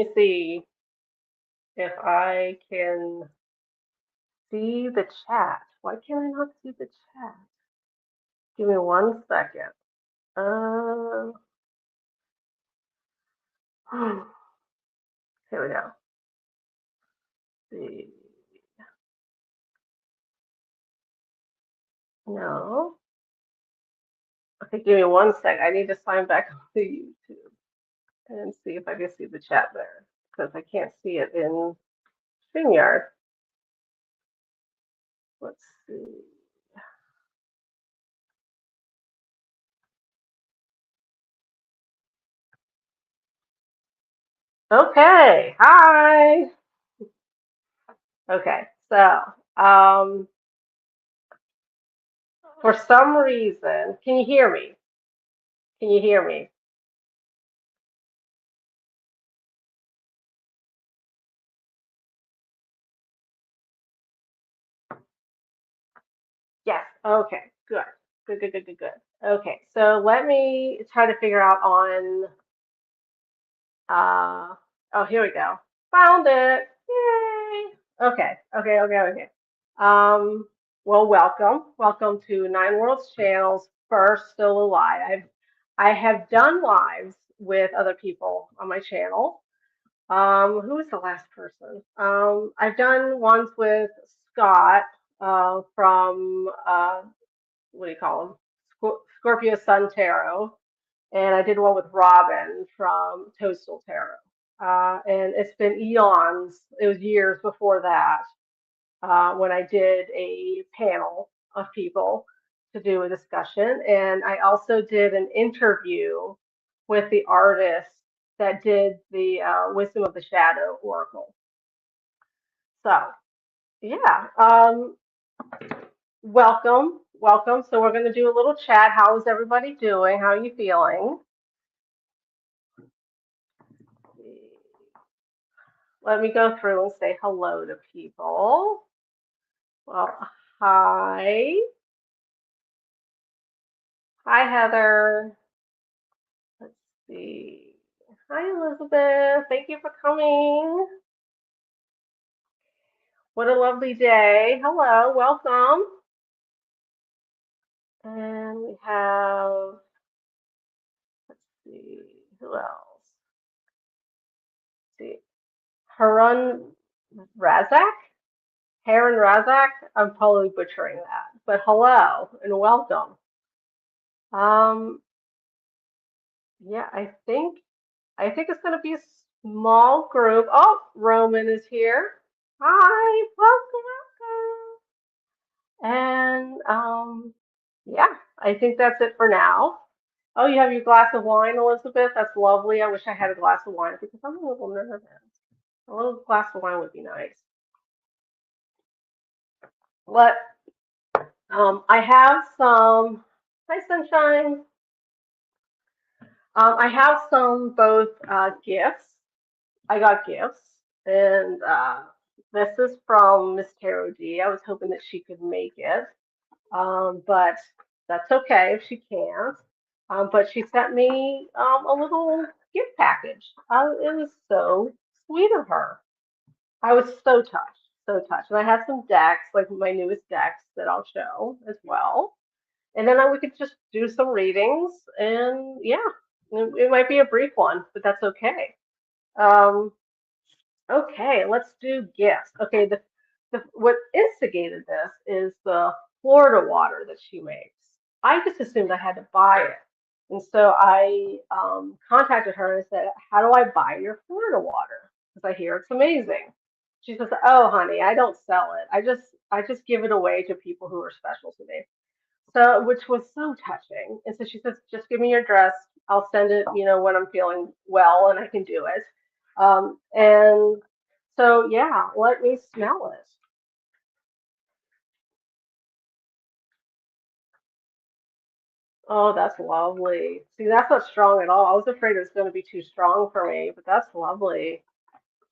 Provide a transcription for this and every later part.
me see if I can see the chat. Why can't I not see the chat? Give me 1 second. Uh, here we go. See. No. Okay, give me 1 sec. I need to sign back to YouTube and see if I can see the chat there because I can't see it in StreamYard. Let's see. Okay, hi. Okay, so um, for some reason, can you hear me? Can you hear me? Yes. Okay, good. Good, good, good, good, good. Okay, so let me try to figure out on, oh, here we go. Found it. Yay. Okay, okay, okay, okay. Um, well, welcome. Welcome to Nine Worlds Channel's first solo live. I have done lives with other people on my channel. Who was the last person? I've done ones with Scott from what do you call him? Scorpio Sun Tarot, and I did one with Robin from Toadstool Tarot. And it's been eons. It was years before that when I did a panel of people to do a discussion, and I also did an interview with the artist that did the Wisdom of the Shadow Oracle. So, yeah, welcome, welcome. So we're going to do a little chat. How is everybody doing? How are you feeling? Let me go through and say hello to people. Well, hi. Hi, Heather. Let's see. Hi, Elizabeth. Thank you for coming. What a lovely day. Hello, welcome. And we have, let's see, who else? Let's see, Harun Razak? Harun Razak? I'm probably butchering that, but hello and welcome. Um, yeah, I think it's going to be a small group. Oh, Roman is here. Hi, welcome, welcome. And yeah, I think that's it for now. Oh, you have your glass of wine, Elizabeth? That's lovely. I wish I had a glass of wine because I'm a little nervous. A little glass of wine would be nice. What? I have some. Hi, sunshine. I have some both gifts. I got gifts, and this is from Miss Tarot D. I was hoping that she could make it, but that's okay if she can't. But she sent me a little gift package. It was so sweet of her. I was so touched, so touched. And I have some decks, like my newest decks that I'll show as well. And then we could just do some readings, and yeah, it might be a brief one, but that's okay. Um, Okay, let's do gifts. Okay, the what instigated this is the Florida water that she makes. I just assumed I had to buy it. And so I contacted her and said, "How do I buy your Florida water? Because I hear it's amazing." She says, "Oh, honey, I don't sell it. I just give it away to people who are special to me." So, which was so touching. And so she says, "Just give me your address. I'll send it, when I'm feeling well and I can do it." And so, yeah, let me smell it. Oh, that's lovely. See, that's not strong at all. I was afraid it was going to be too strong for me, but that's lovely.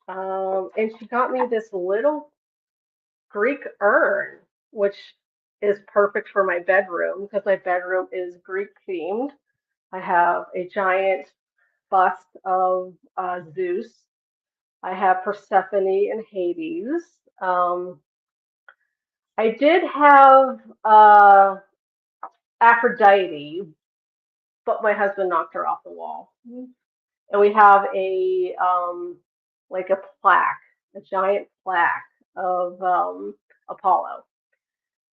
And she got me this little Greek urn, which is perfect for my bedroom because my bedroom is Greek themed. I have a giant bust of Zeus, I have Persephone and Hades. Um, I did have Aphrodite, but my husband knocked her off the wall. And we have a like a plaque, a giant plaque of Apollo.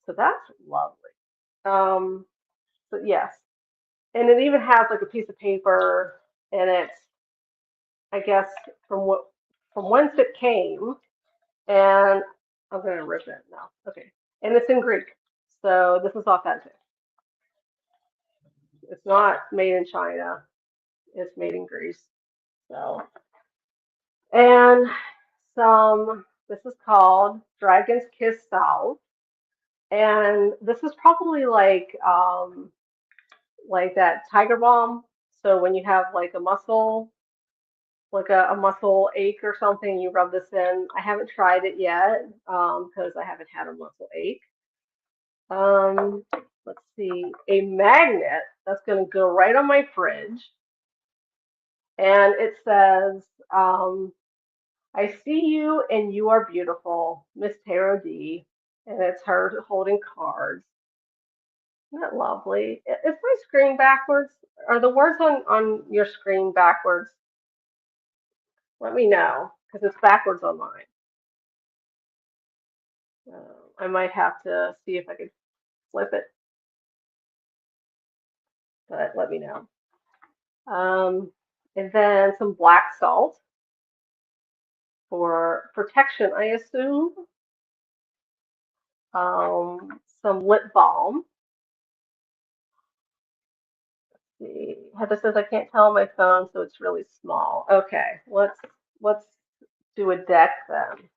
So that's lovely. Um, but yes, and it even has like a piece of paper, and it's I guess from what from whence it came, and I'm gonna rip it now. Okay, and it's in Greek, so this is authentic. It's not made in China. It's made in Greece. So and some this is called Dragon's Kiss Salve, and this is probably like that tiger balm. So when you have like a muscle, like a muscle ache or something, you rub this in. I haven't tried it yet because I haven't had a muscle ache. Um, let's see, a magnet that's going to go right on my fridge, and it says, um, "I see you, and you are beautiful, Miss Tarot D," and it's her holding cards. Isn't that lovely? Is my screen backwards? Are the words on your screen backwards? Let me know because it's backwards on mine. I might have to see if I could flip it, but let me know. Um, and then some black salt for protection, I assume. Some lip balm. Let's see, Heather says I can't tell on my phone, so it's really small. Okay, let's do a deck then.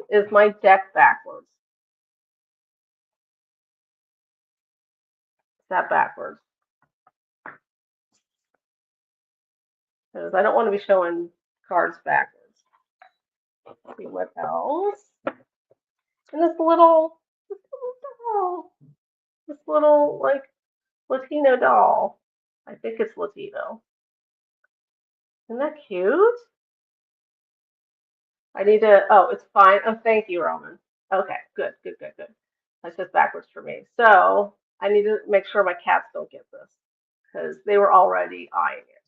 Is my deck backwards? Is that backwards? Because I don't want to be showing cards backwards. Let's see what else. And this little like Latino doll. I think it's Latino. Isn't that cute? I need to. Oh, it's fine. Oh, thank you, Roman. Okay, good, good, good, good. That's just backwards for me. So I need to make sure my cats don't get this because they were already eyeing it.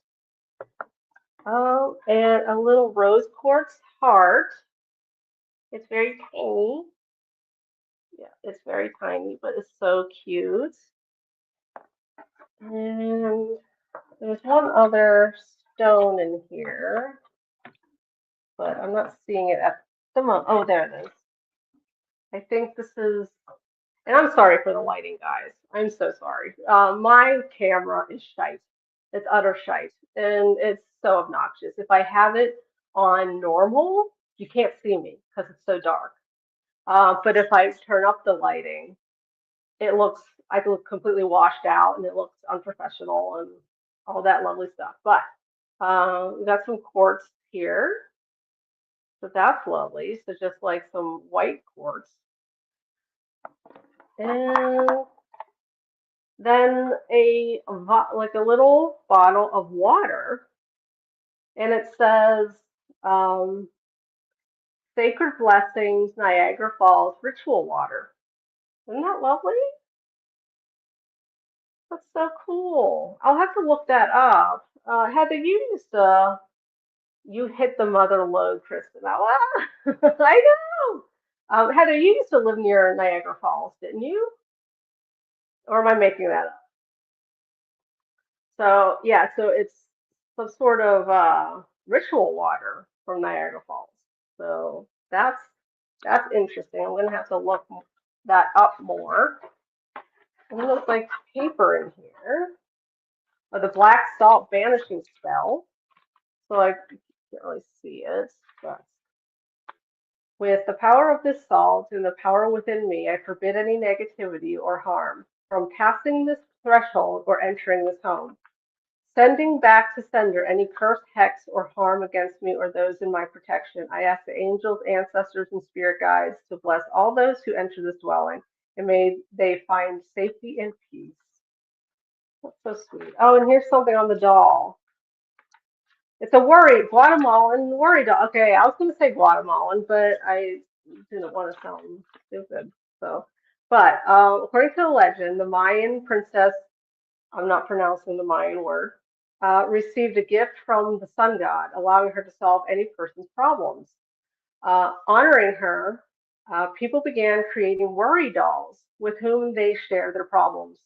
Oh, and a little rose quartz heart. It's very tiny. Yeah, it's very tiny, but it's so cute. And there's one other stone in here, but I'm not seeing it at the moment. Oh, there it is. I think this is, and I'm sorry for the lighting, guys. I'm so sorry. My camera is shite. It's utter shite, and it's so obnoxious. If I have it on normal, you can't see me because it's so dark. But if I turn up the lighting, it looks I look completely washed out and it looks unprofessional and all that lovely stuff. But we got some quartz here, so that's lovely. So just like some white quartz, and then like a little bottle of water, and it says um, "Sacred Blessings, Niagara Falls Ritual Water." Isn't that lovely? That's so cool. I'll have to look that up. Heather, you hit the mother lode, Kristen. Ah, I know. Heather, you used to live near Niagara Falls, didn't you? Or am I making that up? So yeah, so it's some sort of ritual water from Niagara Falls. So that's interesting. I'm gonna have to look that up more. And it looks like paper in here. Or the black salt banishing spell. So I can't really see it, but with the power of this salt and the power within me, I forbid any negativity or harm from passing this threshold or entering this home. Sending back to sender any curse, hex, or harm against me or those in my protection. I ask the angels, ancestors, and spirit guides to bless all those who enter this dwelling, and may they find safety and peace. That's so sweet. Oh, and here's something on the doll. It's a worry, Guatemalan worry doll. Okay, I was going to say Guatemalan, but I didn't want to sound stupid. So, but according to the legend, the Mayan princess, I'm not pronouncing the Mayan word, received a gift from the sun god, allowing her to solve any person's problems. Honoring her, people began creating worry dolls with whom they share their problems.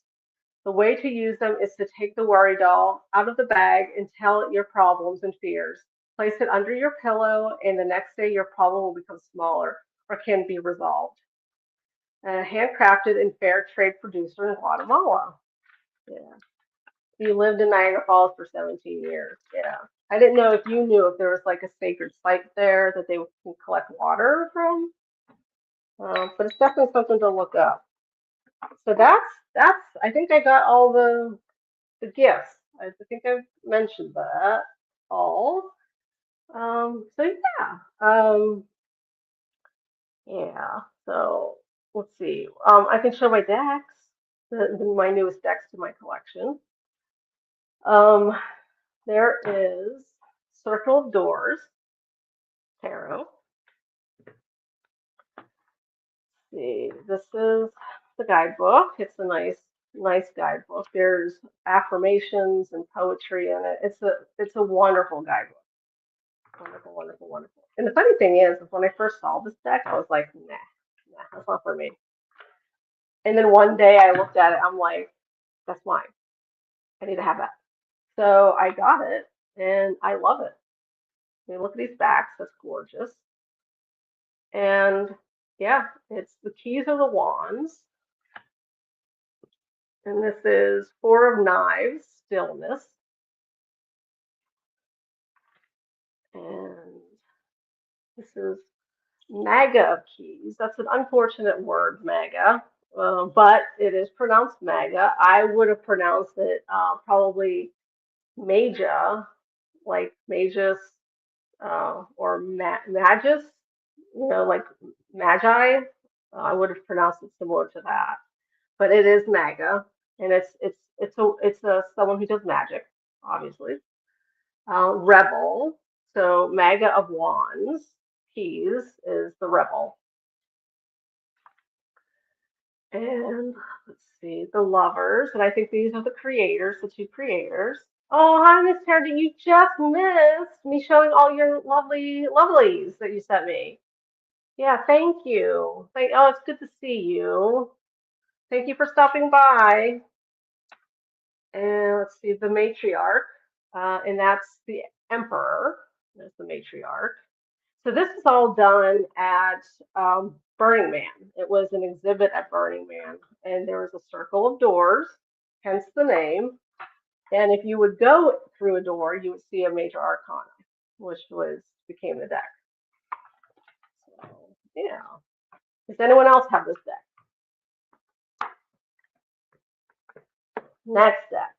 The way to use them is to take the worry doll out of the bag and tell it your problems and fears. Place it under your pillow, and the next day your problem will become smaller or can be resolved. Handcrafted and fair trade producer in Guatemala. Yeah. You lived in Niagara Falls for 17 years. Yeah. I didn't know if you knew if there was like a sacred site there that they can collect water from, but it's definitely something to look up. So that's. I think I got all the gifts. I think I've mentioned that all. So yeah. Yeah. So let's see. I can show my decks, my newest decks to my collection. Um, there is Circle of Doors Tarot. Let's see, this is the guidebook. It's a nice guidebook. There's affirmations and poetry in it. It's a wonderful guidebook. Wonderful, wonderful, wonderful. And the funny thing is when I first saw this deck, I was like, nah, that's not for me. And then one day I looked at it, I'm like, that's mine. I need to have that. So I got it, and I love it. I mean, look at these backs, that's gorgeous. And yeah, it's the Keys of the Wands, and this is Four of Knives, Stillness, and this is MAGA of Keys. That's an unfortunate word, MAGA, but it is pronounced MAGA. I would have pronounced it probably Maja, like Magus or Magus, like Magi. I would have pronounced it similar to that, but it is MAGA, and it's a someone who does magic, obviously. Rebel, so MAGA of Wands, Keys is the Rebel. And let's see, the lovers, and I think these are the creators, the two creators. Oh, hi, Miss Tardy. You just missed me showing all your lovely lovelies that you sent me. Yeah, thank you. Oh, it's good to see you. Thank you for stopping by. And let's see, the matriarch, and that's the emperor. That's the matriarch. So this is all done at Burning Man. It was an exhibit at Burning Man, and there was a circle of doors, hence the name. And if you would go through a door, you would see a major arcana, which was became the deck. So yeah. Does anyone else have this deck? Next deck,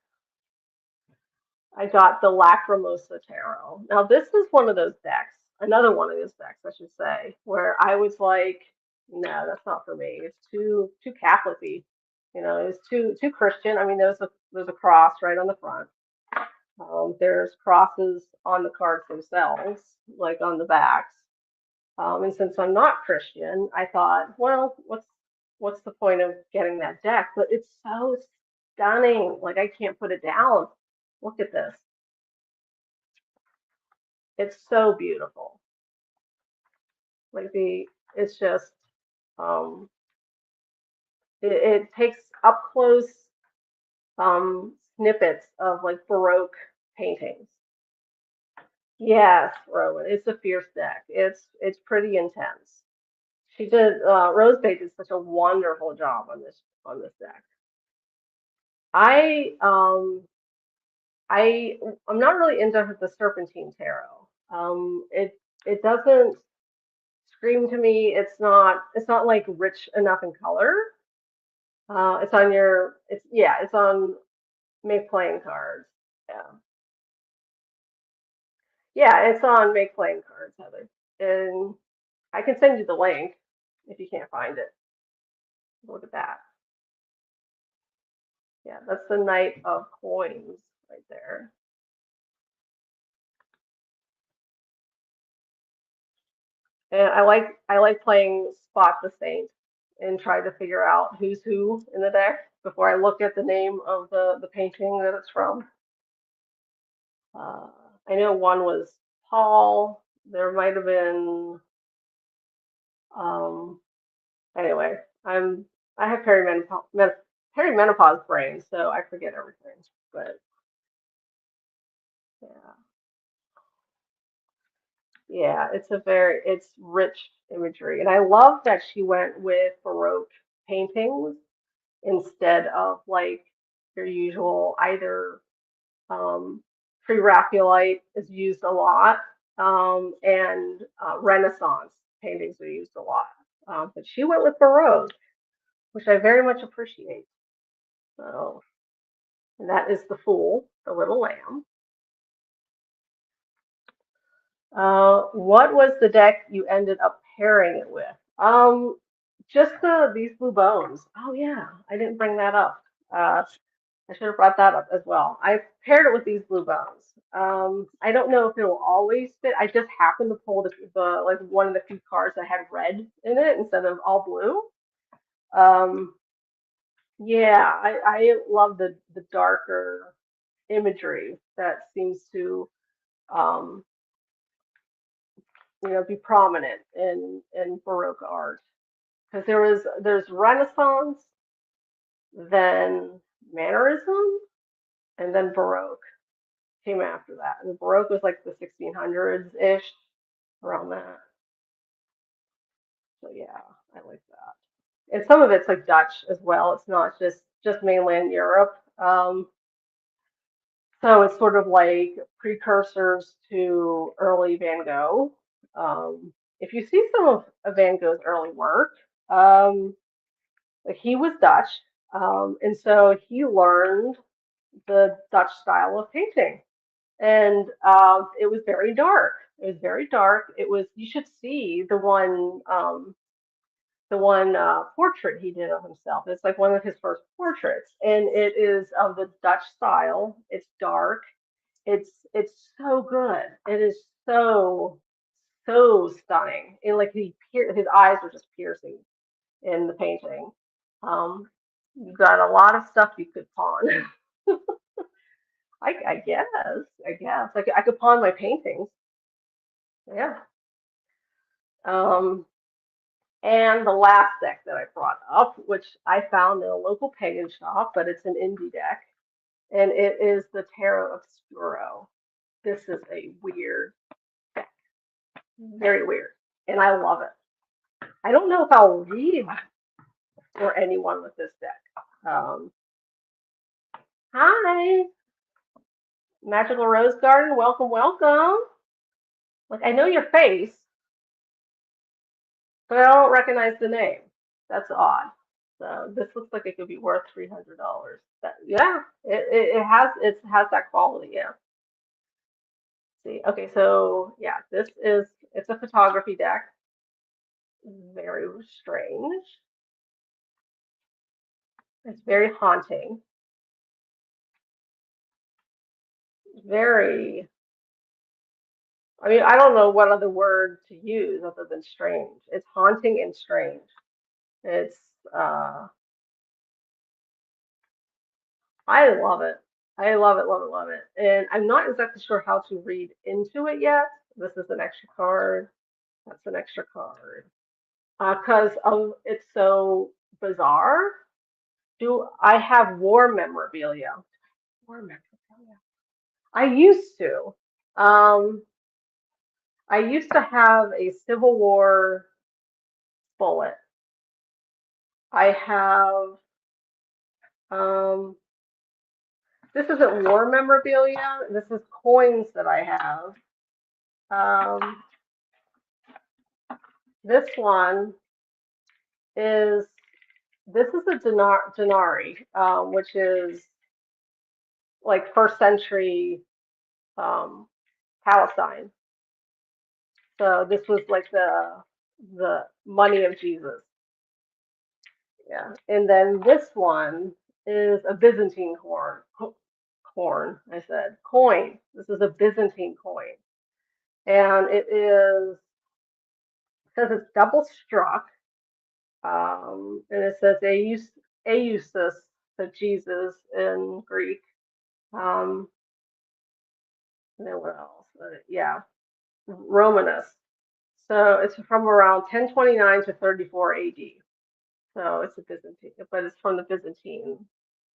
I got the Lacrimosa Tarot. Now this is one of those decks, another one of those decks, I should say, where I was like, no, that's not for me. It's too Catholic-y. It's too Christian. I mean, there's a cross right on the front. There's crosses on the cards themselves, like on the backs. And since I'm not Christian, I thought, well, what's the point of getting that deck? But it's so stunning. Like I can't put it down. Look at this. It's so beautiful. Like it's just um, it takes up close snippets of like Baroque paintings. Yes, Rowan, it's a fierce deck. It's pretty intense. She did Rose Bay did such a wonderful job on this deck. I I I'm not really into the Serpentine Tarot. It doesn't scream to me. It's not like rich enough in color. It's on your it's yeah, it's on Make Playing Cards. Yeah. Yeah, it's on Make Playing Cards, Heather. And I can send you the link if you can't find it. Look at that. Yeah, that's the Knight of Coins right there. And I like playing Spot the Saint and try to figure out who's who in the deck before I look at the name of the painting that it's from. Uh, I know one was Paul. There might have been um, anyway. I have perimenopause brain, so I forget everything. But yeah, yeah, it's rich imagery, and I love that she went with Baroque paintings instead of like your usual either um, pre-Raphaelite is used a lot, and Renaissance paintings are used a lot. But she went with Baroque, which I very much appreciate. So, and that is the Fool, the Little Lamb. What was the deck you ended up pairing it with? Just these blue bones. Oh yeah, I didn't bring that up. I should have brought that up as well. I paired it with these blue bones. I don't know if it will always fit. I just happened to pull the like one of the few cards that had red in it instead of all blue. Um, yeah, I love the darker imagery that seems to um, be prominent in Baroque art. Because there's Renaissance, then Mannerism, and then Baroque came after that. And Baroque was like the 1600s ish, around that. So yeah, I like that. And some of it's like Dutch as well. It's not just mainland Europe. So it's sort of like precursors to early Van Gogh. If you see some of Van Gogh's early work, um, like he was Dutch, and so he learned the Dutch style of painting, and it was very dark. It was very dark. It was you should see the one portrait he did of himself. It's like one of his first portraits, and it is of the Dutch style. It's dark. It's so good. It is so stunning. And like his eyes were just piercing in the painting. Um, you got a lot of stuff you could pawn. I guess. I could pawn my paintings. Yeah. Um, and the last deck that I brought up, which I found in a local pagan shop, but it's an indie deck, and it is the Tarot Obscuro. This is a weird deck, very weird, and I love it. I don't know if I'll read for anyone with this deck. Hi, Magical Rose Garden, welcome, welcome. Like I know your face, but I don't recognize the name. That's odd. So this looks like it could be worth $300. Yeah, it has that quality. Yeah. See, okay, so yeah, it's a photography deck. Very strange. It's very haunting. Very. I mean, I don't know what other word to use other than strange. It's haunting and strange. It's uh, I love it. I love it, love it, love it. And I'm not exactly sure how to read into it yet. This is an extra card. That's an extra card. Because it's so bizarre. Do I have war memorabilia? War memorabilia. I used to. Um, I used to have a Civil War bullet. I have. Um, this isn't war memorabilia. This is coins that I have. Um, this one is this is a denari, which is like first century um, Palestine. So this was like the money of Jesus. Yeah. And then this one is a Byzantine corn, I said. Coin. This is a Byzantine coin. And it is says it's double struck, and it says Eusus, so Jesus in Greek. Um, and then what else? Yeah, Romanus. So it's from around 1029 to 34 AD. So it's a Byzantine, but it's from the Byzantine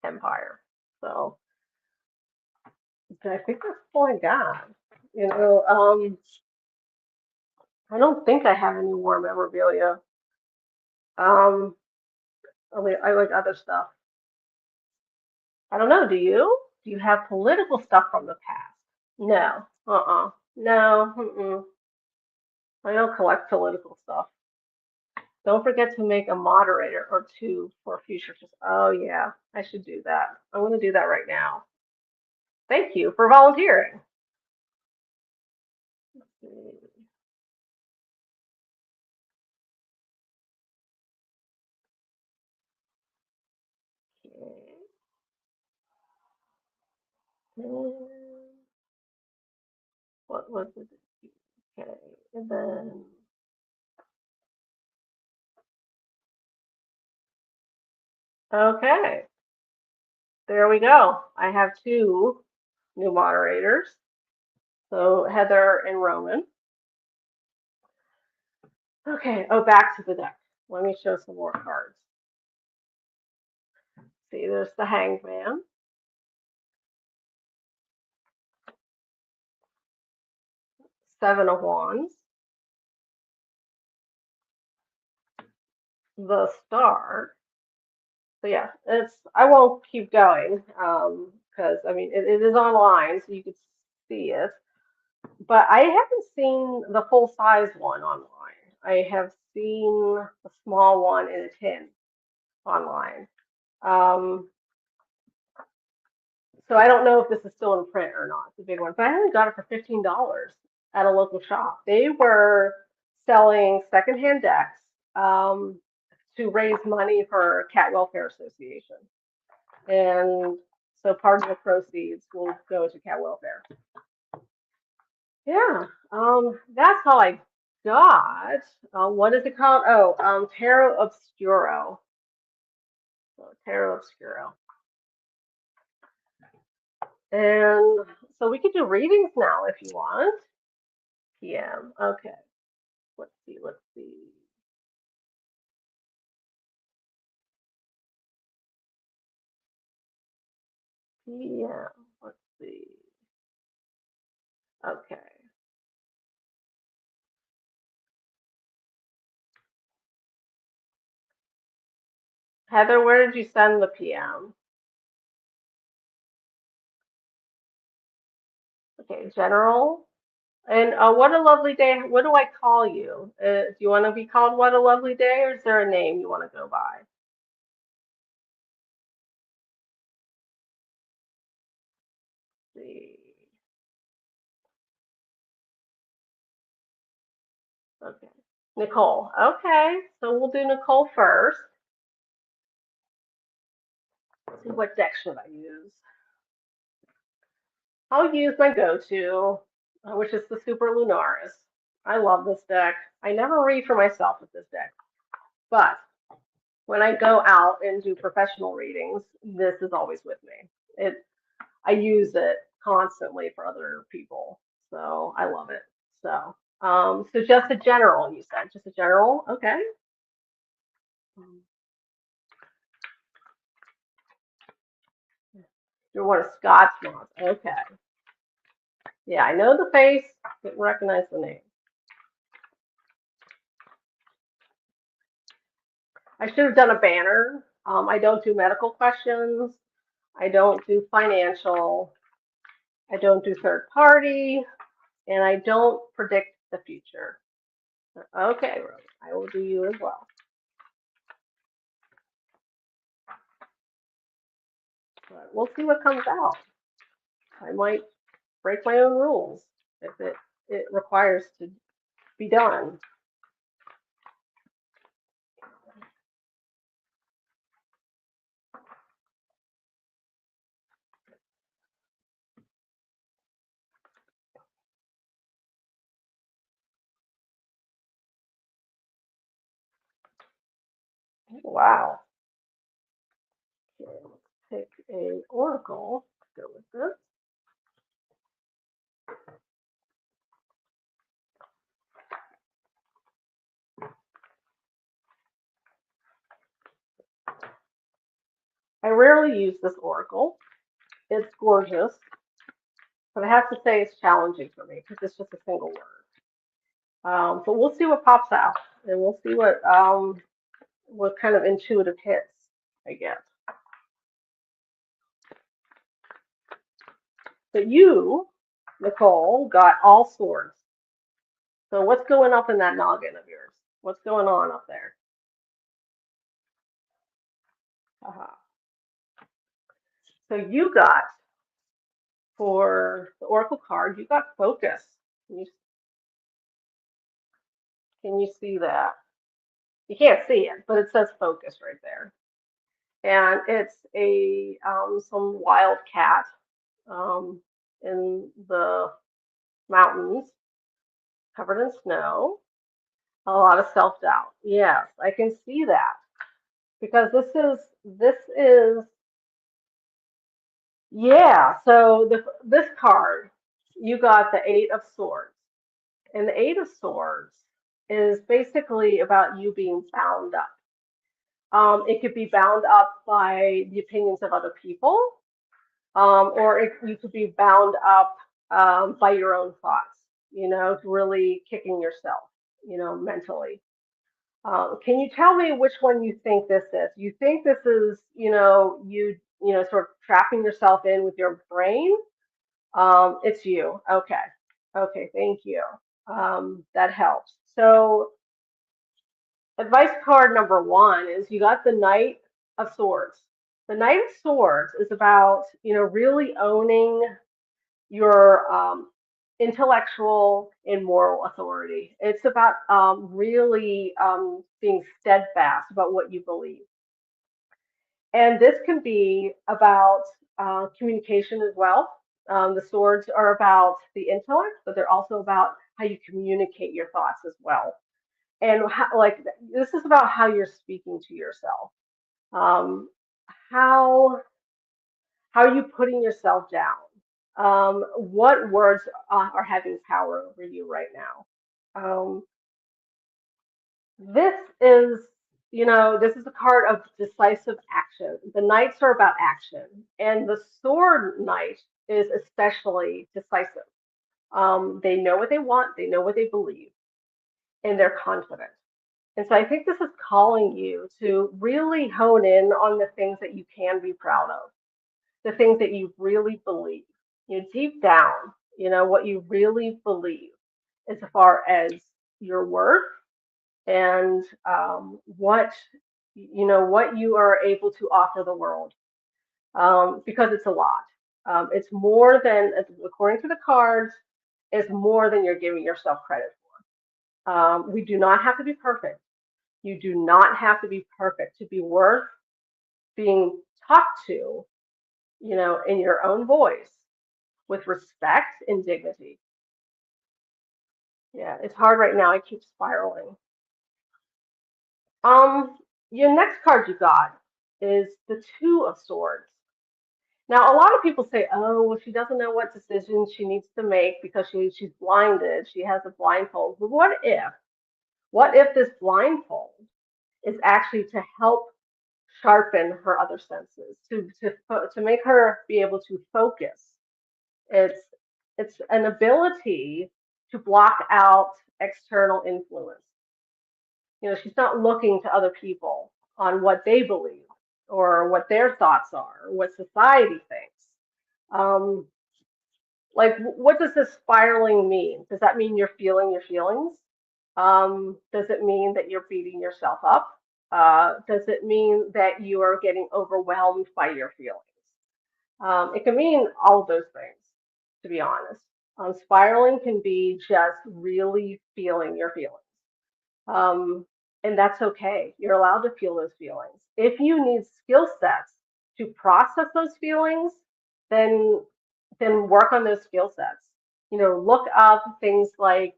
Empire. So I think that's all I got. You know, I don't think I have any war memorabilia. Um, I like other stuff. I don't know. Do you? Do you have political stuff from the past? No. No. Mm-mm. I don't collect political stuff. Don't forget to make a moderator or two for future. Oh yeah, I should do that. I'm going to do that right now. Thank you for volunteering. What was it? Okay, and then okay, there we go. I have two new moderators. So Heather and Roman. Okay, oh, back to the deck. Let me show some more cards. See, there's the Hanged Man. Seven of Wands. The Star. So yeah, I won't keep going because I mean it is online, so you can see it. But I haven't seen the full size one online. I have seen a small one in a tin online. Um, so I don't know if this is still in print or not. It's a big one, but I only got it for $15 at a local shop. They were selling secondhand decks to raise money for Cat Welfare Association, and so part of the proceeds will go to cat welfare. Yeah, that's all I got. What is it called? Oh, Tarot Obscuro. So, Tarot Obscuro. And so we could do readings now if you want. PM. Okay. Let's see. Let's see. PM. Let's see. Okay. Heather, where did you send the PM? Okay, general. And what a lovely day. What do I call you? Do you want to be called What a Lovely Day, or is there a name you want to go by? Let's see. Okay. Nicole. Okay. So we'll do Nicole first. Let's see, what deck should I use? I'll use my go-to, which is the Super Lunaris. I love this deck. I never read for myself with this deck, but when I go out and do professional readings, this is always with me. I use it constantly for other people, so I love it. So just a general, you said, just a general, okay? You're one of Scott's mods, okay? Yeah, I know the face, didn't recognize the name. I should have done a banner. I don't do medical questions. I don't do financial. I don't do third party, and I don't predict the future. Okay, Rose, I will do you as well. But we'll see what comes out. I might break my own rules if it requires to be done. Wow. Okay, let's pick a oracle to go with this. I rarely use this oracle. It's gorgeous, but I have to say it's challenging for me because it's just a single word. But we'll see what pops out, and we'll see what kind of intuitive hits I get. But you, Nicole, got all swords. So what's going up in that noggin of yours? What's going on up there? Uh-huh. So you got for the oracle card, you got focus. Can you can you see that? You can't see it, but it says focus right there. And it's a some wild cat um, in the mountains, covered in snow. A lot of self doubt. Yes, I can see that because this is yeah. So this card, you got the Eight of Swords, and the Eight of Swords is basically about you being bound up. It could be bound up by the opinions of other people, or you could be bound up by your own thoughts. Really kicking yourself. Mentally. Can you tell me which one you think this is? You think this is, sort of trapping yourself in with your brain? It's you. Okay. Okay. Thank you. That helps. So, advice card number one is you got the Knight of Swords. The Knight of Swords is about, really owning your intellectual and moral authority. It's about really being steadfast about what you believe. And this can be about communication as well. The swords are about the intellect, but they're also about how you communicate your thoughts as well. And like this is about how you're speaking to yourself. Um, how how are you putting yourself down? What words are having power over you right now? Um, this is, this is a card of decisive action. The knights are about action, and the sword knight is especially decisive. They know what they want, they know what they believe, and they're confident. And so I think this is calling you to really hone in on the things that you can be proud of, the things that you really believe, deep down, what you really believe as far as your worth and what you are able to offer the world, because it's a lot. It's more than, according to the cards, it's more than you're giving yourself credit for. We do not have to be perfect. You do not have to be perfect to be worth being talked to, in your own voice with respect and dignity. Yeah, it's hard right now. I keep spiraling. Um, your next card you got is the Two of Swords. Now, a lot of people say, "Oh, well, she doesn't know what decisions she needs to make because she's blinded. She has a blindfold." But what if? What if this blindfold is actually to help sharpen her other senses, to make her be able to focus? It's it's an ability to block out external influence. She's not looking to other people on what they believe or what their thoughts are, or what society thinks. Um, like, what does this spiraling mean? Does that mean you're feeling your feelings? Does it mean that you're beating yourself up? Does it mean that you are getting overwhelmed by your feelings? It can mean all of those things, to be honest. Spiraling can be just really feeling your feelings. Um, and that's okay. You're allowed to feel those feelings. If you need skill sets to process those feelings, then work on those skill sets. Look up things like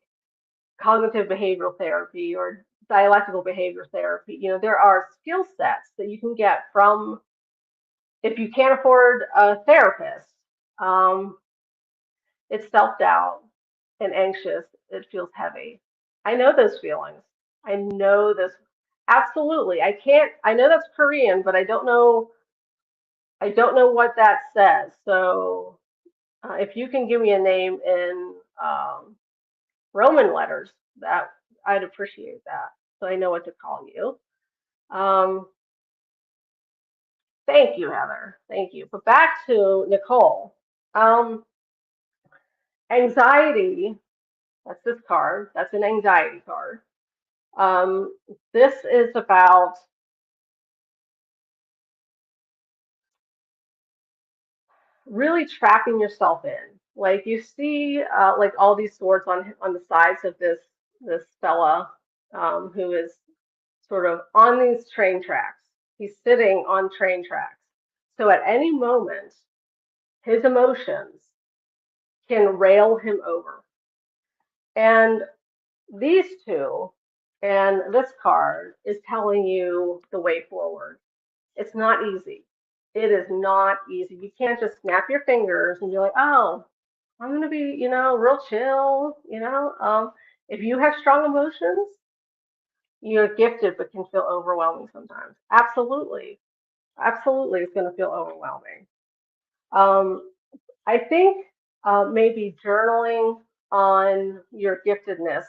cognitive behavioral therapy or dialectical behavior therapy. You know, there are skill sets that you can get from if you can't afford a therapist. Um, it's self-doubt and anxious. It feels heavy. I know those feelings. I know this absolutely. I can't. I know that's Korean, but I don't know. I don't know what that says. So if you can give me a name in Roman letters, that I'd appreciate that. So I know what to call you. Um, Thank you, Heather. Thank you. But back to Nicole. Um, Anxiety. That's this card. That's an anxiety card. Um, this is about really trapping yourself in. Like you see, like all these swords on the sides of this fella who is sort of on these train tracks. He's sitting on train tracks. So at any moment, his emotions can rail him over. And these two and this card is telling you the way forward. It's not easy. It is not easy. You can't just snap your fingers and be like, oh, I'm gonna be, real chill, if you have strong emotions, you're gifted but can feel overwhelming sometimes. Absolutely. Absolutely it's gonna feel overwhelming. Um, I think maybe journaling on your giftedness,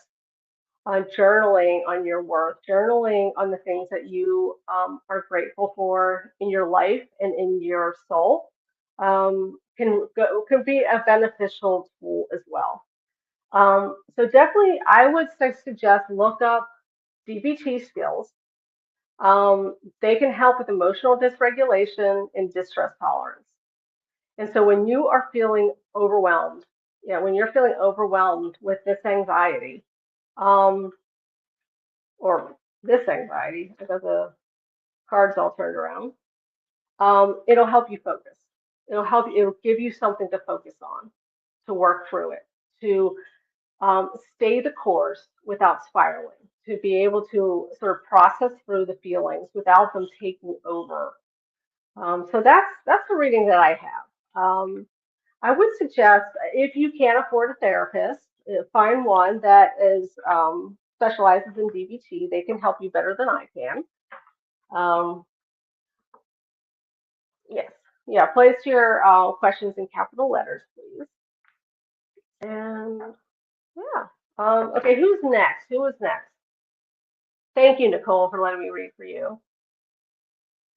journaling on your work, journaling on the things that you are grateful for in your life and in your soul can be a beneficial tool as well. So definitely, I would suggest look up DBT skills. They can help with emotional dysregulation and distress tolerance. And so when you are feeling overwhelmed, yeah, when you're feeling overwhelmed with this anxiety, um, or this anxiety, I got the cards all turned around, it'll help you focus. It'll give you something to focus on, to work through it, to stay the course without spiraling, to be able to sort of process through the feelings without them taking over. So that's the reading that I have. I would suggest if you can't afford a therapist, find one that is specializes in DBT. They can help you better than I can. Um, yes, yeah. Place your questions in capital letters, please. And yeah. Okay, who's next? Who is next? Thank you, Nicole, for letting me read for you.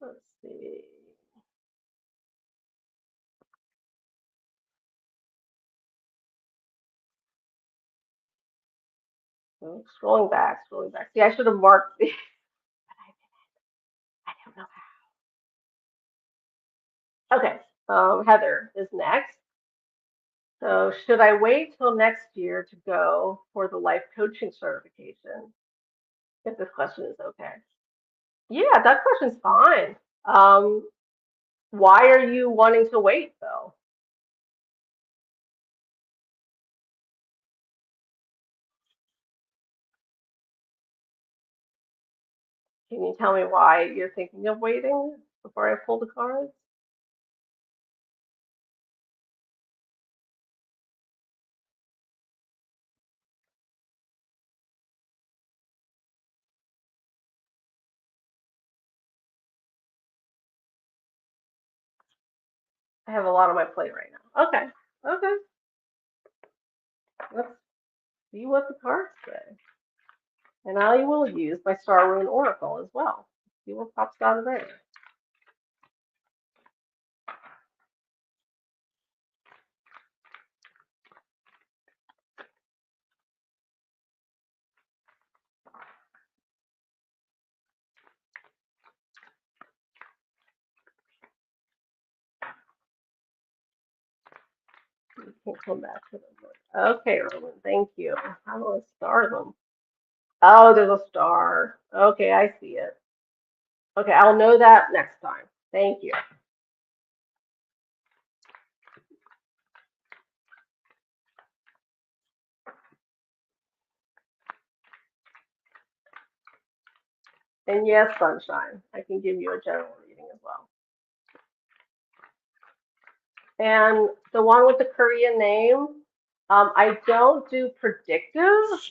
Let's see. Scrolling back, scrolling back. See, I should have marked the. I don't know. Okay. Heather is next. So, should I wait till next year to go for the life coaching certification? If this question is okay. Yeah, that question's fine. Um, why are you wanting to wait though? Can you tell me why you're thinking of waiting before I pull the cards? I have a lot on my plate right now. Okay, okay. Let's see what the cards say. And I will use my Star Rune Oracle as well. See what pops out of there. Can't come back to them. Okay, Roman, thank you. How do I star them? Oh, there's a star. Okay, I see it. Okay, I'll know that next time. Thank you. And yes, sunshine. I can give you a general reading as well. And the one with the Korean name, I don't do predictive.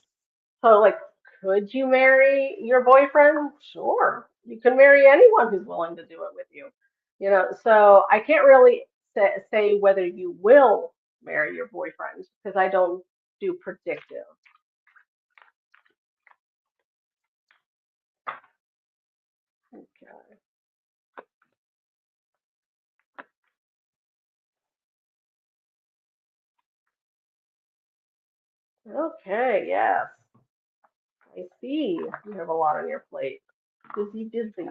So, like, could you marry your boyfriend? Sure. You can marry anyone who's willing to do it with you. So I can't really say whether you will marry your boyfriend because I don't do predictive. Okay. Okay, yes. I see. You have a lot on your plate. Busy, busy.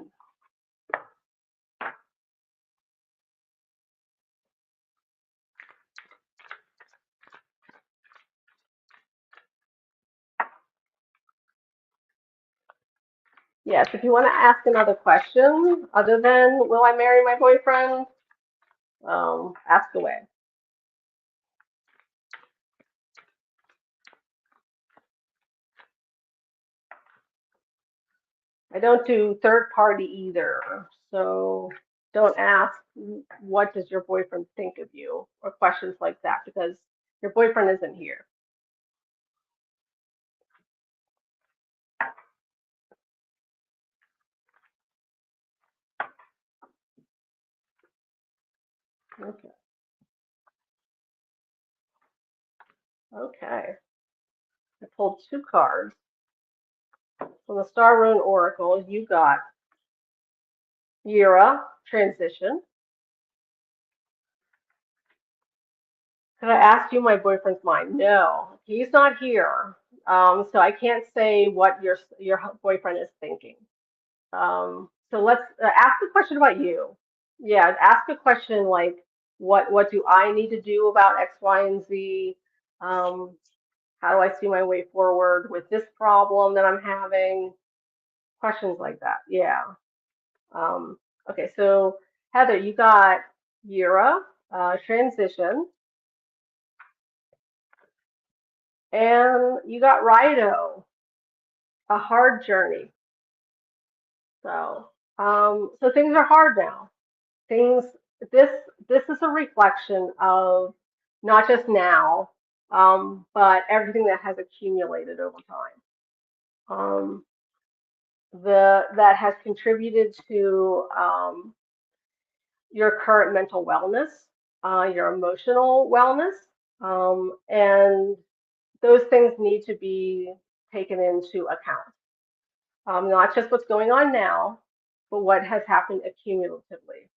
Yes, if you want to ask another question other than will I marry my boyfriend, ask away. I don't do third party either. So don't ask what does your boyfriend think of you or questions like that because your boyfriend isn't here. Okay. Okay. I pulled two cards. From the Star Rune Oracle, you got Yura, transition. Could I ask you my boyfriend's mind? No, he's not here. So I can't say what your boyfriend is thinking. So let's ask a question about you. Yeah, ask a question like, what do I need to do about X, Y, and Z? Um, how do I see my way forward with this problem that I'm having? Questions like that. Yeah. Um, okay, so Heather, you got Yura, transition, and you got Rido, a hard journey. So things are hard now. Things this this is a reflection of not just now, but everything that has accumulated over time. Um, the that has contributed to your current mental wellness, your emotional wellness, and those things need to be taken into account. Not just what's going on now, but what has happened accumulatively.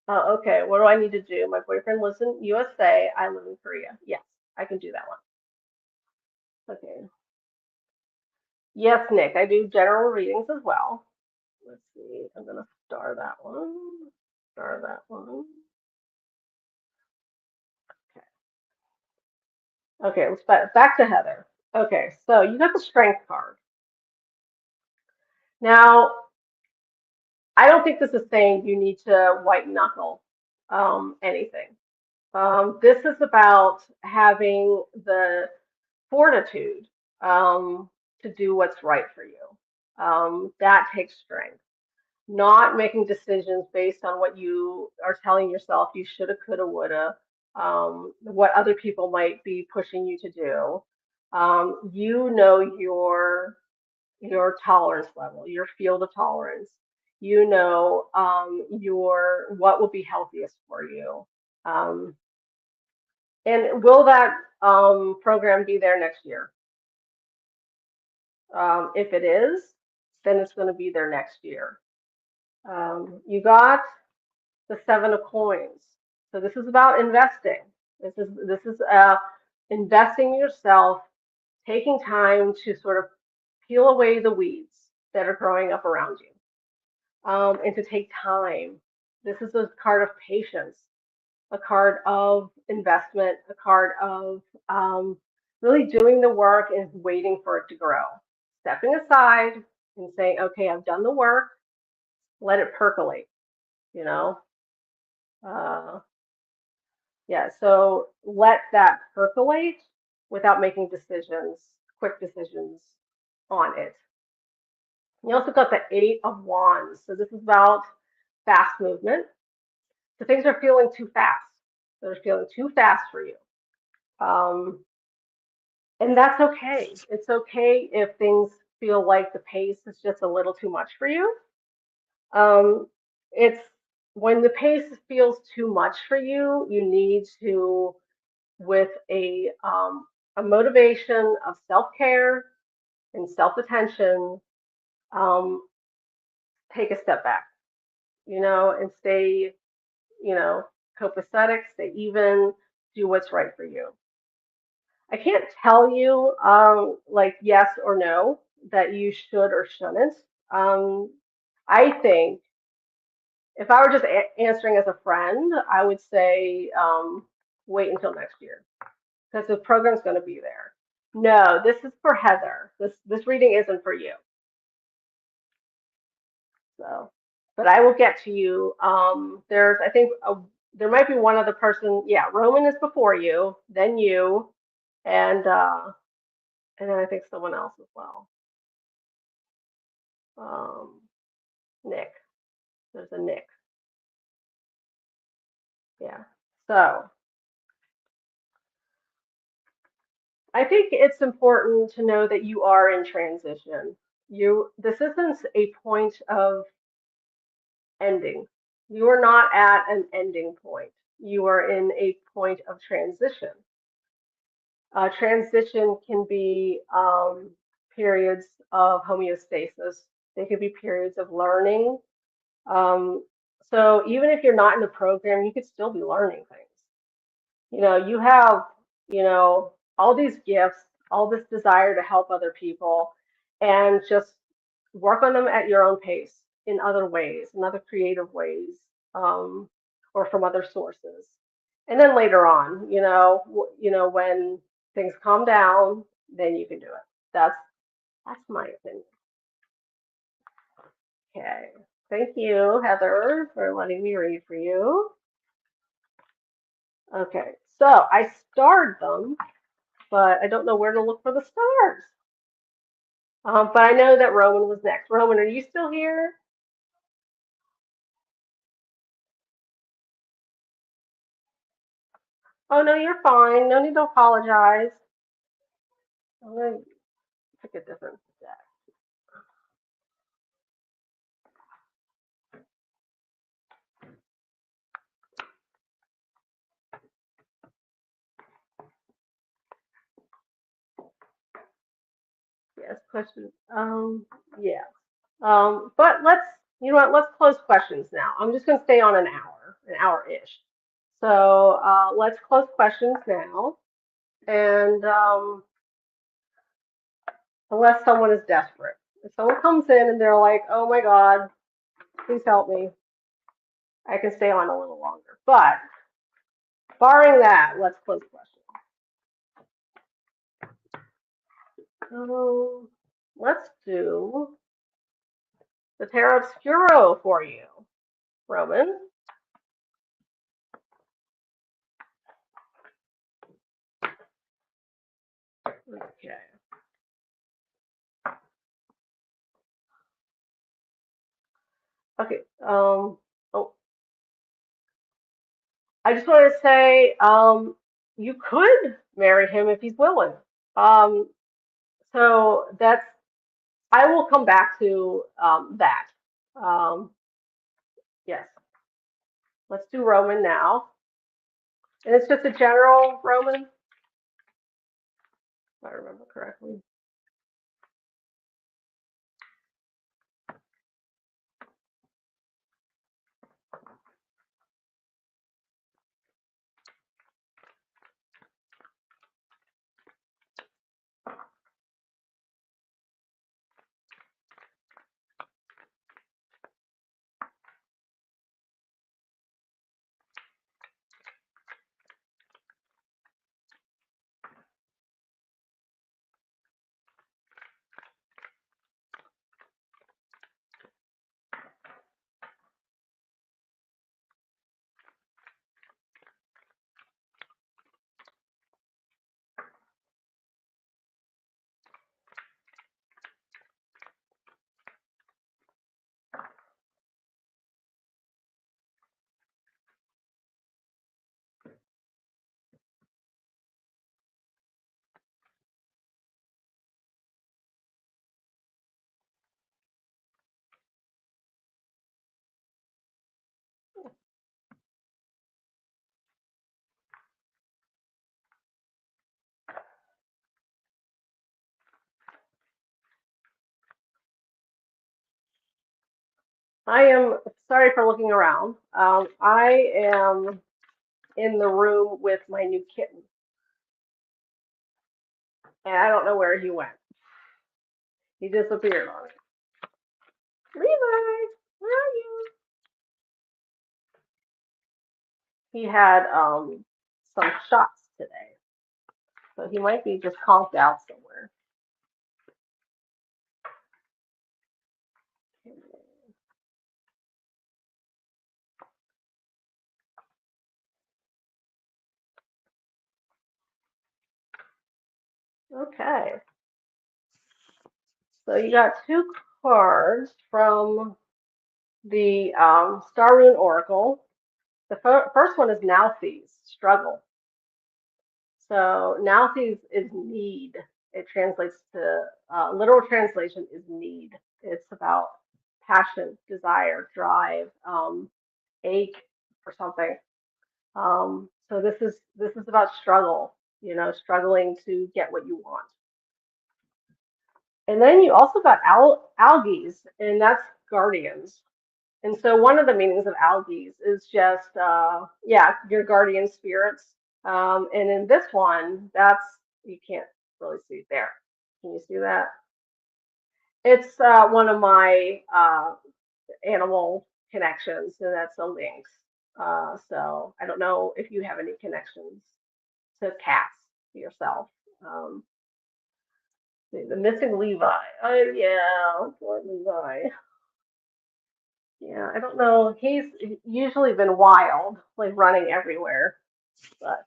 Okay, what do I need to do? My boyfriend lives in USA. I live in Korea. Yes, I can do that one. Okay. Yes, Nick, I do general readings as well. Let's see. I'm gonna star that one. Star that one. Okay, let's back to Heather. Okay, so you got the strength card. Now, I don't think this is saying you need to white knuckle anything. This is about having the fortitude to do what's right for you. That takes strength. Not making decisions based on what you are telling yourself you shoulda, coulda, woulda, what other people might be pushing you to do. You know your tolerance level, your field of tolerance. You know your what will be healthiest for you. Um, and will that program be there next year? If it is, then it's going to be there next year. You got the seven of coins. So this is about investing. This is investing in yourself, taking time to sort of peel away the weeds that are growing up around you, and to take time. This is a card of patience, a card of investment, a card of really doing the work and waiting for it to grow. Stepping aside and saying, okay, I've done the work, let it percolate, you know? Uh, yeah, so let that percolate without making decisions, quick decisions on it. You also got the Eight of Wands. So this is about fast movement. So things are feeling too fast. They're feeling too fast for you. Um, and that's okay. It's okay if things feel like the pace is just a little too much for you. Um, it's when the pace feels too much for you, you need to, with a motivation of self-care and self-attention, um, take a step back, and stay, you know, copacetic, stay even, do what's right for you. I can't tell you, like yes or no, that you should or shouldn't. Um, I think if I were just answering as a friend, I would say wait until next year because the program's going to be there. No, this is for Heather. This reading isn't for you. So, but I will get to you. There's I think there might be one other person. Yeah, Roman is before you, then you, and and then I think someone else as well. Um, Nick. There's a Nick. Yeah. So I think it's important to know that you are in transition. This isn't a point of ending. You are not at an ending point. You are in a point of transition. Transition can be periods of homeostasis. They could be periods of learning. Um, so even if you're not in the program, you could still be learning things. You have, all these gifts, all this desire to help other people, and just work on them at your own pace in other ways, in other creative ways, um, or from other sources. And then later on, when things calm down, then you can do it. That's my opinion. Okay. Thank you, Heather, for letting me read for you. Okay, so I starred them, but I don't know where to look for the stars. But I know that Roman was next. Roman, are you still here? Oh no, you're fine. No need to apologize. I'm gonna pick a different deck. Yes, questions. Yeah. But you know what? Let's close questions now. I'm just gonna stay on an hour-ish. So let's close questions now. And unless someone is desperate, if someone comes in and they're like, "Oh my God, please help me," I can stay on a little longer. But barring that, let's close questions. So let's do the Tarot Obscuro for you, Roman. Okay. Okay. Oh, I just want to say, you could marry him if he's willing. Um, so that's. I will come back to that. Um, yes. Let's do Roman now, and it's just a general Roman, if I remember correctly. I am sorry for looking around. I am in the room with my new kitten, and I don't know where he went. He disappeared on it. Levi, where are you? He had some shots today, so he might be just conked out somewhere. Okay, so you got two cards from the Star Rune Oracle. The first one is Nauthi's struggle. So Nauthi's is need. It translates to literal translation is need. It's about passion, desire, drive, ache for something. So this is about struggle. Struggling to get what you want. And then you also got algaes, and that's guardians. And so one of the meanings of algaes is just, yeah, your guardian spirits. And in this one, you can't really see it there. Can you see that? It's one of my animal connections, and that's a lynx. So I don't know if you have any connections to cats yourself. Um, the missing Levi. Oh yeah, poor Levi. Yeah, I don't know. He's usually been wild, like running everywhere. But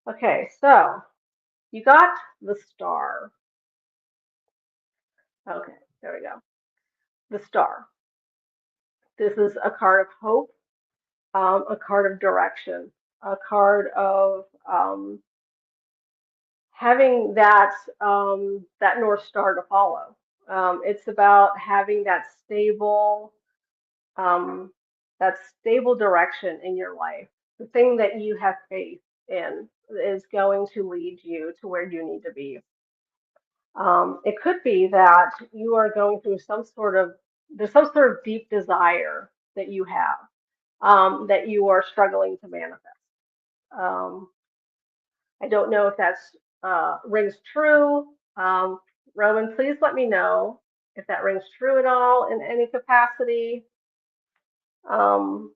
okay, so you got the star. Okay, there we go. The star. This is a card of hope, a card of direction, a card of having that North Star to follow. It's about having um, that stable direction in your life. The thing that you have faith in is going to lead you to where you need to be. It could be that you are going through there's some sort of deep desire that you have that you are struggling to manifest. Um, I don't know if that's rings true. Roman, please let me know if that rings true at all in any capacity. Um,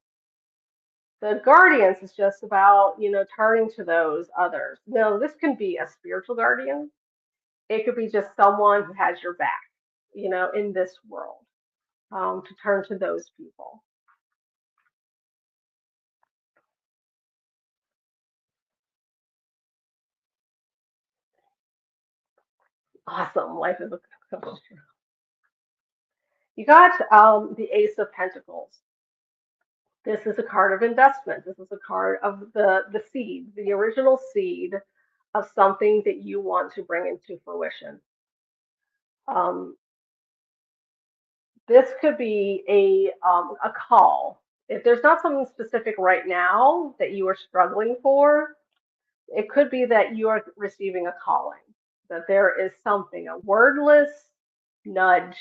the guardians is just about, turning to those others. No, this can be a spiritual guardian. It could be just someone who has your back, in this world, to turn to those people. Awesome. Life is a You got the Ace of Pentacles. This is a card of investment. This is a card of the seed, the original seed of something that you want to bring into fruition. Um, this could be a call. If there's not something specific right now that you are struggling for, it could be that you are receiving a calling, that there is something, a wordless nudge,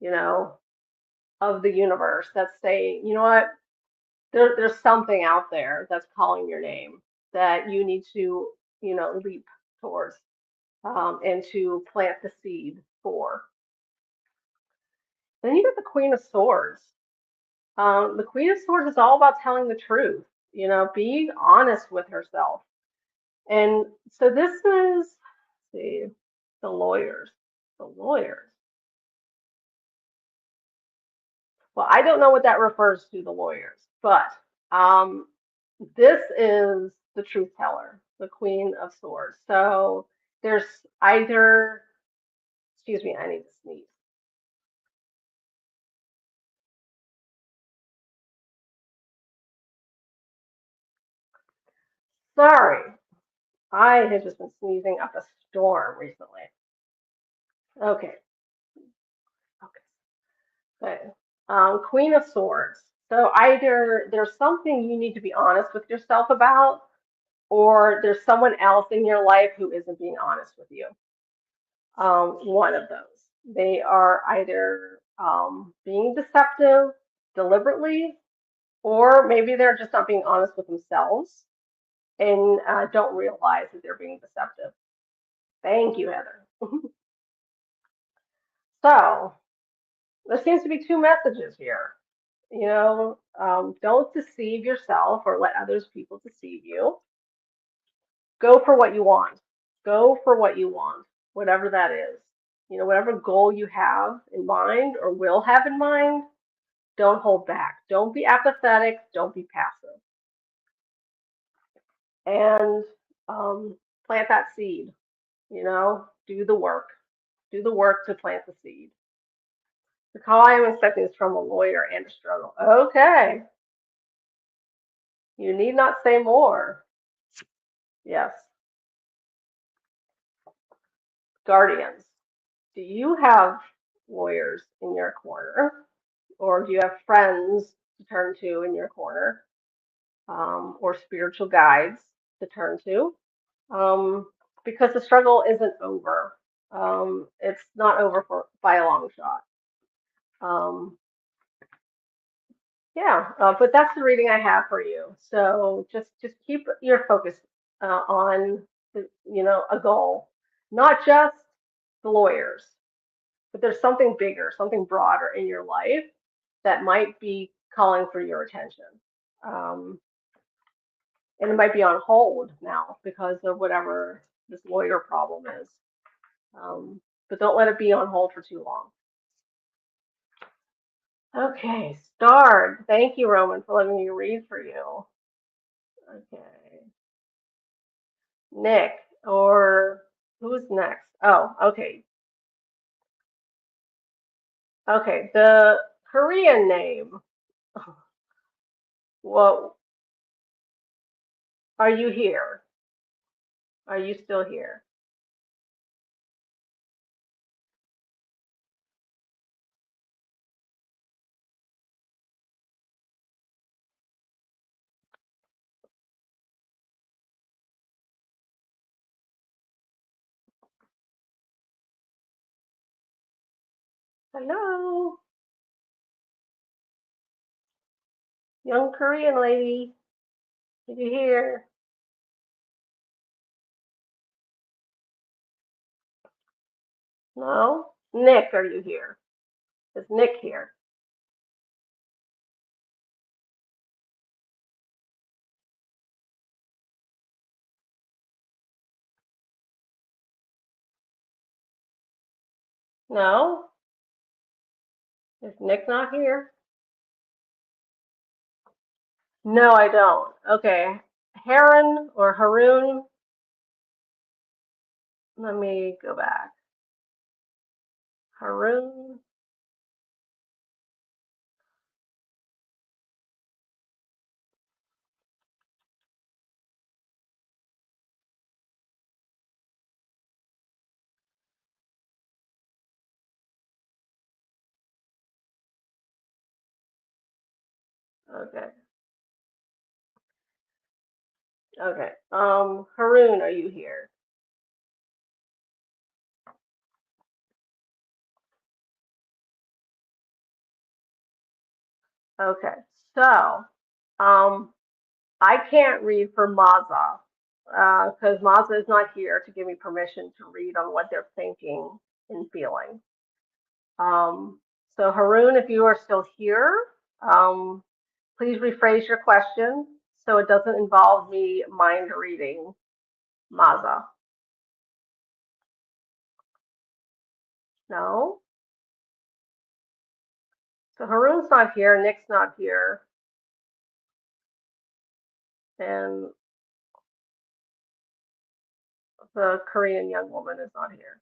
you know, of the universe that's saying, you know what, there's something out there that's calling your name that you need to, leap towards and to plant the seed for. Then you got the Queen of Swords. The Queen of Swords is all about telling the truth, being honest with herself. And so this is, let's see, the lawyers. The lawyers. Well, I don't know what that refers to, the lawyers, but um, this is the truth teller, the Queen of Swords. So there's either, excuse me, I need to sneeze. Sorry, I have just been sneezing up a storm recently. Okay, okay, good. Queen of Swords. So either there's something you need to be honest with yourself about, or there's someone else in your life who isn't being honest with you. One of those. They are either being deceptive, deliberately, or maybe they're just not being honest with themselves and don't realize that they're being deceptive. Thank you, Heather. So there seems to be two messages here. Don't deceive yourself or let others people deceive you. Go for what you want. Go for what you want, whatever that is. Whatever goal you have in mind or will have in mind, don't hold back. Don't be apathetic. Don't be passive. And plant that seed. Do the work. Do the work to plant the seed. The call I am expecting is from a lawyer and a struggle. Okay. You need not say more. Yes. Guardians. Do you have lawyers in your corner? Or do you have friends to turn to in your corner? Or spiritual guides to turn to? Um, because the struggle isn't over. It's not over by a long shot. Um, Yeah, but that's the reading I have for you. So just keep your focus on a goal, not just the lawyers, but there's something bigger, something broader in your life that might be calling for your attention. Um, and it might be on hold now because of whatever this lawyer problem is. But don't let it be on hold for too long. Okay, starred. Thank you, Roman, for letting me read for you. Okay. Nick, or who's next? Oh, okay. Okay, the Korean name. Well, are you here? Are you still here? Hello, young Korean lady. Did you hear? No? Nick, are you here? Is Nick here? No? Is Nick not here? No, I don't. Okay. Heron or Haroon, let me go back. Haroon. Okay. Okay. Haroon, are you here? Okay. So, um, I can't read for Maza because Maza is not here to give me permission to read on what they're thinking and feeling. So Haroon, if you are still here, um, please rephrase your question so it doesn't involve me mind reading Maza. No? So Haroon's not here, Nick's not here, and the Korean young woman is not here.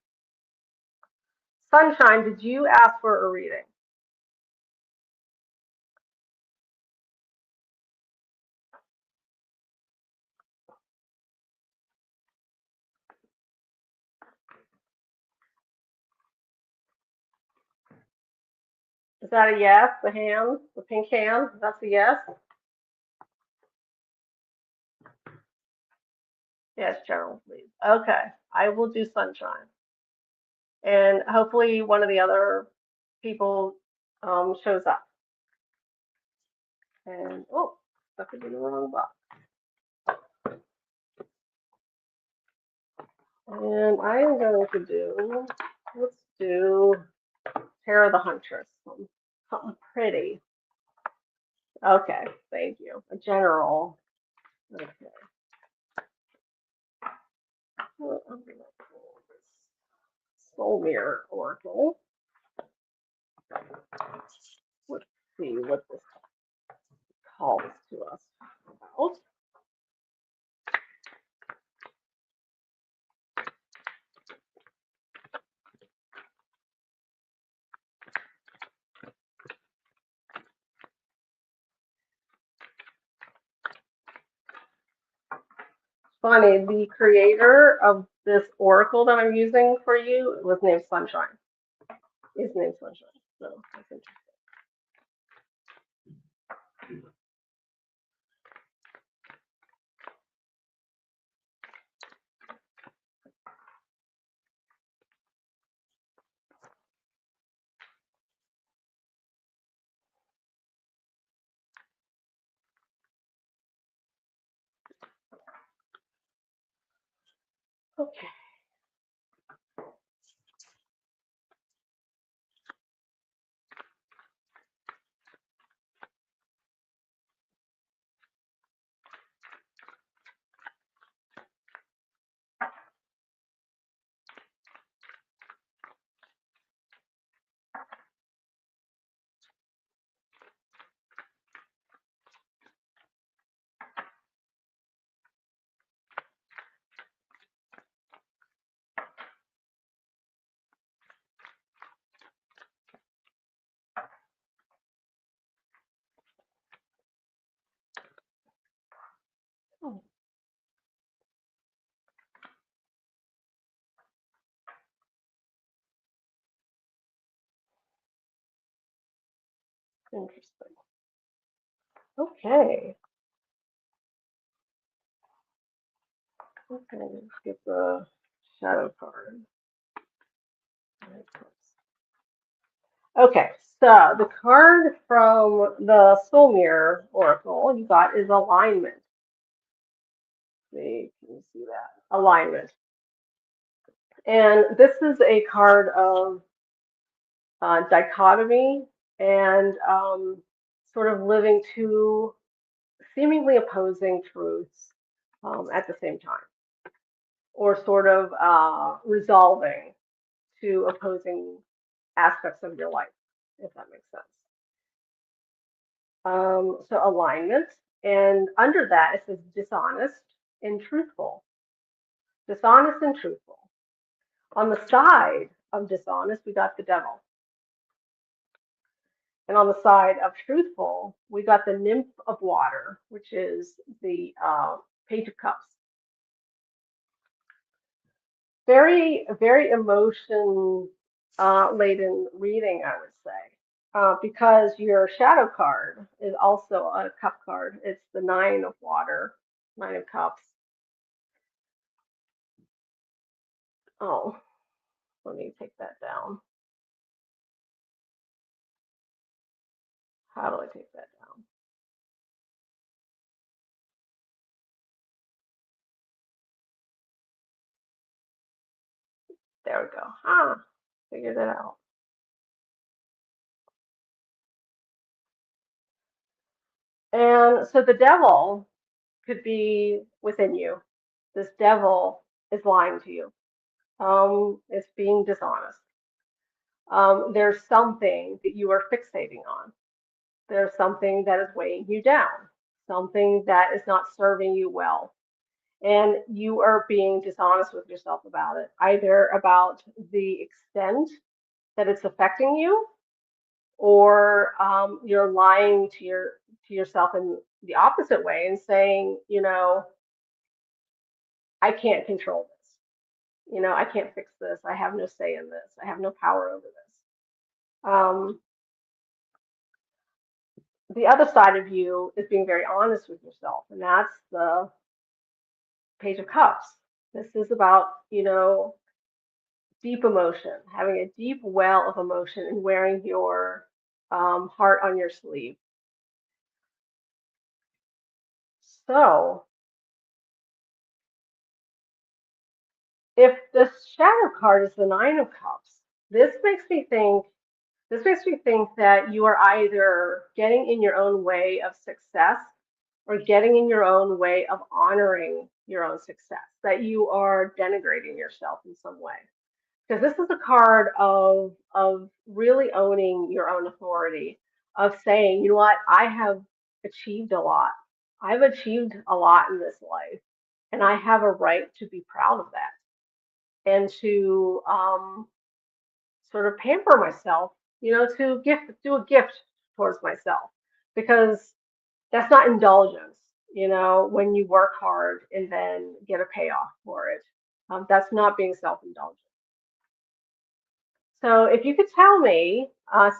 Sunshine, did you ask for a reading? Is that a yes? The hand, the pink hand, that's a yes? Yes, general, please. Okay, I will do sunshine. And hopefully one of the other people shows up. And oh, stuck it in the wrong box. And I am going to do, let's do Tara the Huntress. Something pretty. Okay, thank you. A general. Okay. Well, I'm gonna pull this Soul Mirror Oracle. Let's see what this calls to us about. Funny, the creator of this oracle that I'm using for you was named Sunshine. Is named Sunshine. So that's interesting. Okay. Oh, interesting. Okay. Okay, let's get the shadow card. Okay, so the card from the Soul Mirror Oracle you got is alignment. See, can you see that? Alignment. And this is a card of dichotomy and sort of living two seemingly opposing truths at the same time, or sort of resolving two opposing aspects of your life, if that makes sense. So alignment, and under that it says dishonest and truthful. Dishonest and truthful. On the side of dishonest, we got the devil. And on the side of truthful, we got the nymph of water, which is the Page of Cups. Very, very emotion laden reading, I would say. Because your shadow card is also a cup card. It's the Nine of Water, Nine of Cups. Oh, let me take that down. How do I take that down? There we go. Figured it out. And so the devil could be within you. This devil is lying to you. It's being dishonest. There's something that you are fixating on. There's something that is weighing you down, something that is not serving you well. And you are being dishonest with yourself about it, either about the extent that it's affecting you, or you're lying to yourself in the opposite way and saying, I can't control this. I can't fix this. I have no say in this. I have no power over this. Um, the other side of you is being very honest with yourself, and that's the Page of Cups. This is about, deep emotion, having a deep well of emotion and wearing your heart on your sleeve. So if the shadow card is the Nine of Cups, this makes me think this makes me think that you are either getting in your own way of success or getting in your own way of honoring your own success, that you are denigrating yourself in some way. Because this is a card of really owning your own authority, of saying, you know what, I have achieved a lot. I've achieved a lot in this life, and I have a right to be proud of that and to sort of pamper myself, to do a gift towards myself, because that's not indulgence, when you work hard and then get a payoff for it. That's not being self-indulgent. So if you could tell me,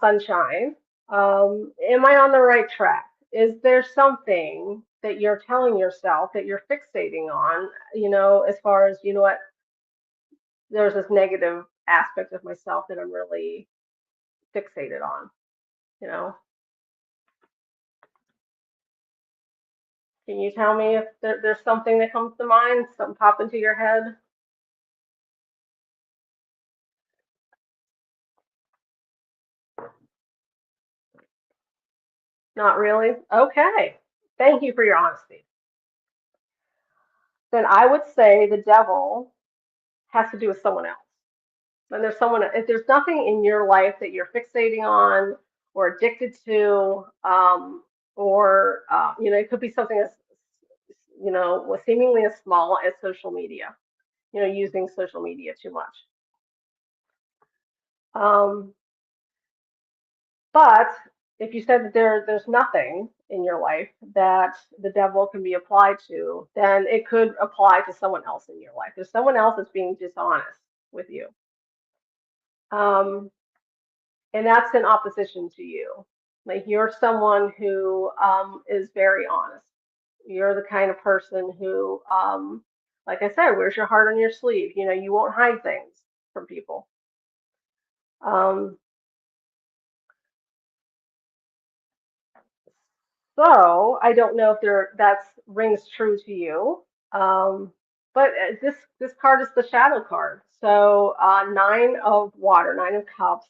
Sunshine, am I on the right track? Is there something that you're telling yourself that you're fixating on, as far as, what, there's this negative aspect of myself that I'm really fixated on, you know? Can you tell me if there's something that comes to mind, something pop into your head? Not really? Okay. Thank you for your honesty. Then I would say the devil has to do with someone else. When there's someone, if there's nothing in your life that you're fixating on or addicted to, or it could be something as seemingly as small as social media. Using social media too much. Um, but if you said that there's nothing in your life that the devil can be applied to, then it could apply to someone else in your life. There's someone else that's being dishonest with you. Um, and that's in opposition to you. Like, you're someone who is very honest. You're the kind of person who, like I said, wears your heart on your sleeve. You won't hide things from people. Um, so I don't know if that rings true to you. Um, but this card is the shadow card. So Nine of Water, Nine of Cups,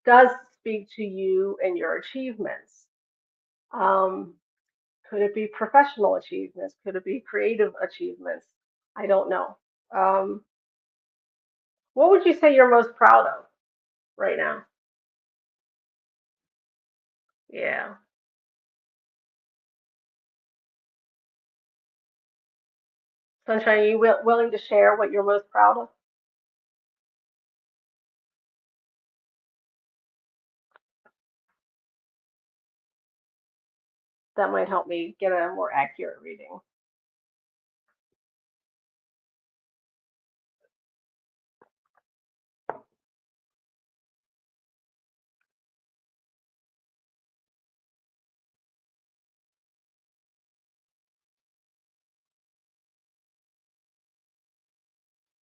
does speak to you and your achievements. Um, Could it be professional achievements? Could it be creative achievements? I don't know. Um, what would you say you're most proud of right now? Yeah. Sunshine, are you willing to share what you're most proud of? That might help me get a more accurate reading.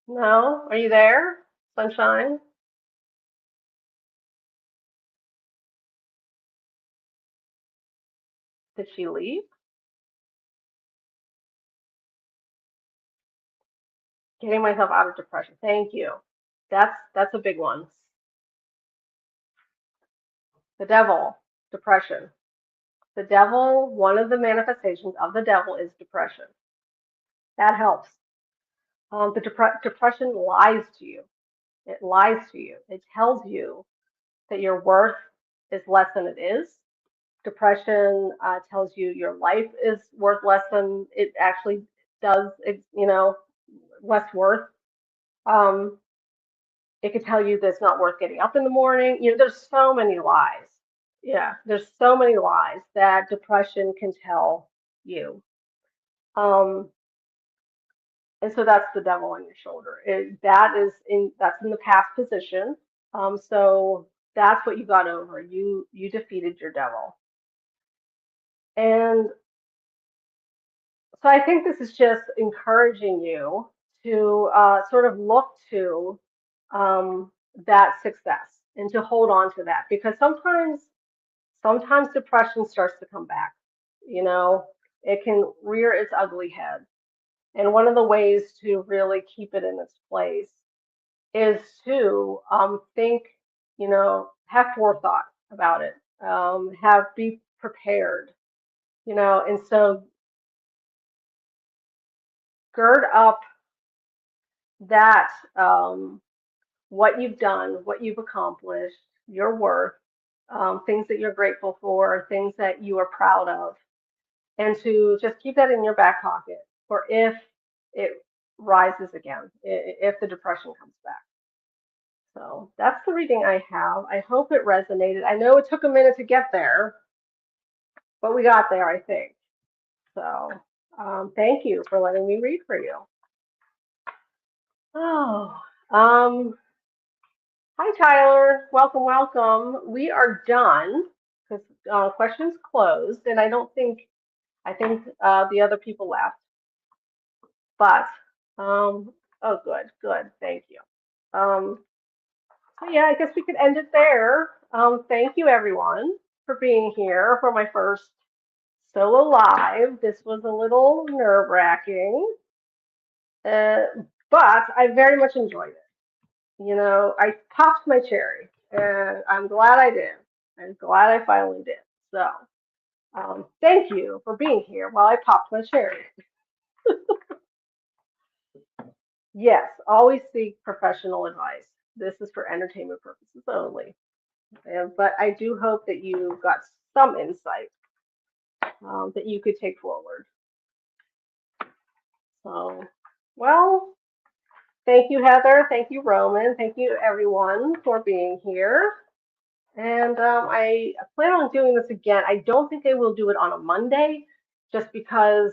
No? Are you there? Sunshine? Did she leave? Getting myself out of depression. Thank you. That's a big one. The devil, depression. The devil, one of the manifestations of the devil is depression. That helps. Depression lies to you. It lies to you. It tells you that your worth is less than it is. Depression tells you your life is worth less than it actually does, less worth. Um, it could tell you that it's not worth getting up in the morning. There's so many lies. Yeah, there's so many lies that depression can tell you. Um, and so that's the devil on your shoulder. That's in the past position. So that's what you got over. You defeated your devil. And so I think this is just encouraging you to sort of look to that success and to hold on to that, because sometimes depression starts to come back. You know, it can rear its ugly head. And one of the ways to really keep it in its place is to think, have forethought about it, be prepared, and so gird up that what you've done, what you've accomplished, your worth, things that you're grateful for, things that you are proud of, and to just keep that in your back pocket for if it rises again, if the depression comes back. So that's the reading I have. I hope it resonated. I know it took a minute to get there, but we got there, I think. So thank you for letting me read for you. Oh, um, hi Tyler. Welcome, welcome. We are done because questions closed, and I think the other people left. But oh, good, good. Thank you. Um, so yeah, I guess we could end it there. Thank you everyone for being here for my first solo live. This was a little nerve-wracking, uh, but I very much enjoyed it. I popped my cherry, and I'm glad I did. I'm glad I finally did. So, thank you for being here while I popped my cherry. Yes, always seek professional advice. This is for entertainment purposes only. But I do hope that you got some insight that you could take forward. So, well, thank you, Heather. Thank you, Roman. Thank you, everyone, for being here. And I plan on doing this again. I don't think I will do it on a Monday just because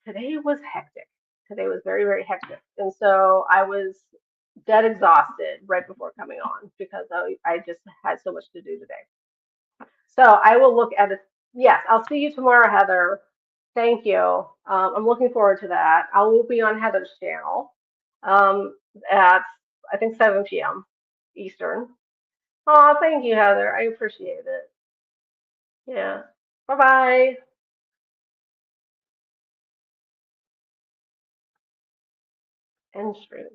today was hectic. Today was very, very hectic. And so I was dead exhausted right before coming on because I just had so much to do today. So I will look at it. Yes, I'll see you tomorrow, Heather. Thank you. I'm looking forward to that. I will be on Heather's channel at, I think, 7 p.m. Eastern. Oh, thank you, Heather. I appreciate it. Yeah. Bye bye. End stream.